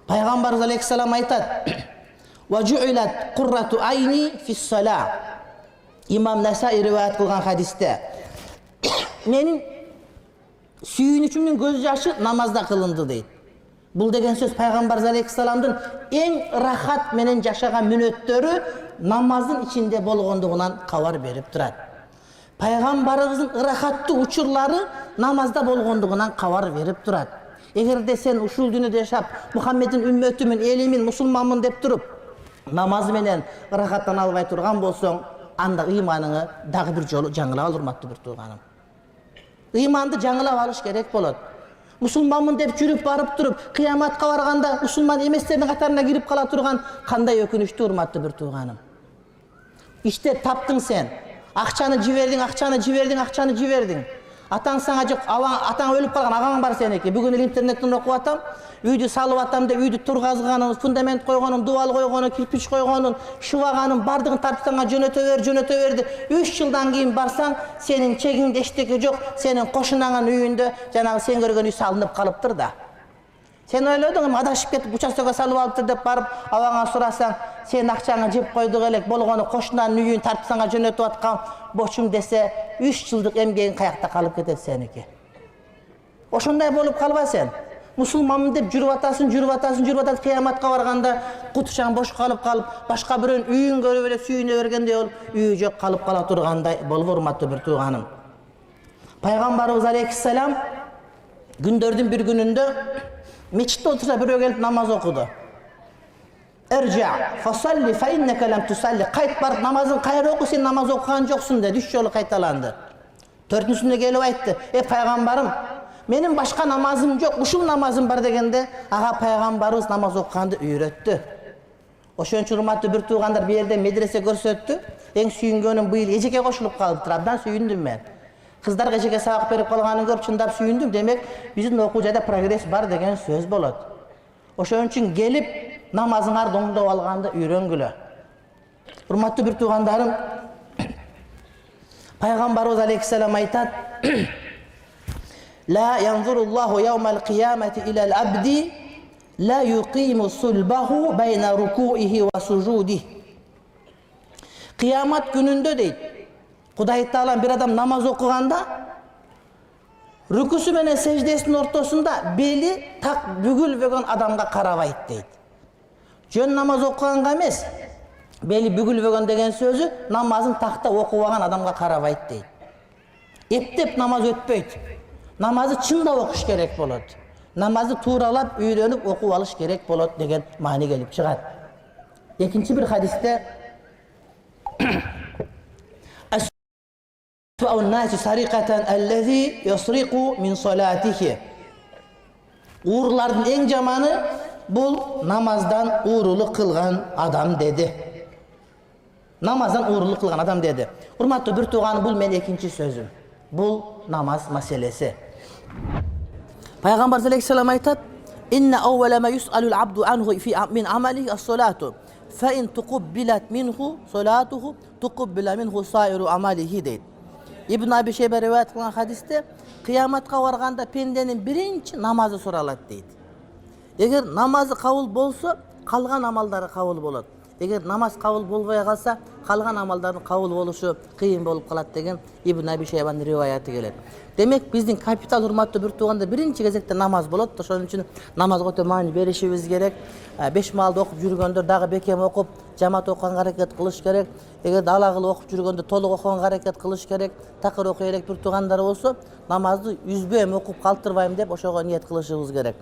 Пайғамбарымыз алейхиссалам айтады: "Ва жуилат қуррату айни фис-сала". Имам Насаи риwayat қылған хадисте: "Менің сүйінішімнің көз жашы намазда қылынды" дейді. Бұл деген сөз Пайғамбар алейхиссаламдың ең рахат менен жашаған мүнөттөрү намаздың içinde болгондугунан кабар берип турат. Пайғамбарыбыздың рахаттуу учурлары намазда болгондугунан кабар берип турат. Эгерде сен ушул дүйнөдө жашап, Мухаммеддин үммөтүмүн, элимин, мусулманмын деп туруп, намаз менен рахаттана албай турган болсоң, анда ыйманыңы дагы бир жолу жаңылап ал, урматтуу бир тууганым. Ыйманды жаңылап алыш керек болот. Мусулманмын деп жүрүп барып туруп, кыяматка барганда мусулман эместердин катарына кирип кала турган кандай өкүнүчтүү, урматтуу бир тууганым. Иштеп таптың сен. Акчаны жибердиң. Атаң саңа жок, атаң өлүп калган, агаң бар сеники. Бүгүн интернеттен окуп атам, үйдү салып атам деп үйдү тургазганын, фундамент койгонун, дубал койгонун, кирпич койгонун, шубаганын бардыгын тартсаңа жөнөтө берди. 3 жылдан кийин барсаң, сенин чегиңде эчтеке жок, сенин кошунаңын үйүндө жанагы сен көргөн үй салынып калыптыр да. Сен ойлодуң, адашып кетип участокко салып алыптыр деп барып, абаңа сурасаң, сен акчаңы жеп койдук элек, болгону кошунанын үйүн тартсаңа жөнөтүп аткан бочум десе, 3 жылдык эмгегиң каякта калып кетет сеники. Ошондой болуп калба сен. Мусулманмын деп жүрүп атасың, кыяматка барганда кутушаң бош калып, башка бирөөнүн үйүн көрүп эле сүйүнө бергендей болуп, үйү жок калып кала тургандай болуп, урматтуу бир тууганым. Пайгамбарыбыз алейхиссалам күндөрдүн бир күнүндө мечитте отурса бирөө келип намаз окуду. "Иржа фасалли фа иннека лам тусалли". Кайт барып намазын кайра оку, сен намаз окуган жоксуң деди. 3 жолу кайталанды. 4-сүндө келип айтты: "Пайгамбарым, менин башка намазым жок, ушул намазым бар" дегенде, ага пайгамбарыбыз намаз окуганды үйрөттү. Ошон үчүн урматтуу бир туугандар, бу жерде медресе көрсөттү. Эң сүйүнгөнүм быйыл эжеке кошулуп калыптыр. Абдан сүйүндүм мен. Кыздарга эжеке сабак берип калганын көрүп чындап сүйүндүм. Демек, биздин окуу жайда прогресс бар деген сөз болот. Ошон үчүн келип намазыңарды оңдоп алганды үйрөнгүлө. Урматтуу бир туугандарым, Пайгамбарыбыз алейхиссалам айтат: "Ла янзуруллаху яумал киямати илал абди ла юқиму сулбаху байна рукуихи ва сужудихи". Кыямат күнүндө дейт, Кудай Таала бир адам намаз окуганда, рүкүсү менен сеждесинин ортосунда бели так бүгүлбөгөн адамга карабайт дейт. Жөн намаз окуганга эмес, бели бүгүлбөгөн деген сөзү намазын такта окубаган адамга карабайт дейт. Эптеп намаз өтпөйт. Намазы чындап окуш керек болот. Намазды тууралап, үйрөнүп окуп алыш керек болот деген маани келип чыгат. Экинчи бир хадисте Урлардын эң жаманы бул намаздан уурулук кылган адам деди. Намаздан уурулук кылган адам деди. Урматтуу бир тууганым, бул менин экинчи сөзүм. Бул намаз маселеси. Пайгамбар алейхиссалам айтат: "Инна аввала ма юс'алул абду анху фи мин амалихи ас-салату, fa in tuqbilat minhu salatuhu tuqbila minhu sa'iru amalihi" дейт. Ибн Аби Шейба риwayat кылган хадисте, кыяматка барганда пенденин биринчи намазы суралат дейт. Эгер намазы кабыл болсо, калган амалдары кабыл болот. Эгер намаз кабыл болбой калса, калган амалдардын кабыл болушу кыйын болуп калат деген Ибн Аби Шейбанын риwayаты келет. Демек, биздин капитал, урматтуу бир тууганда, биринчи кезекте намаз болот. Ошон үчүн намазга өтө маани беришибиз керек. 5 маалды окуп жүргөндөр дагы бекем окуп, жамаат окуганга аракет кылыш керек. Эгер ала кылып окуп жүргөндө толук окуганга аракет кылыш керек. Такыр окуй элек бир туугандар болсо, намазды үзбөйм, окуп калтырбайм деп ошого ниет кылышыбыз керек.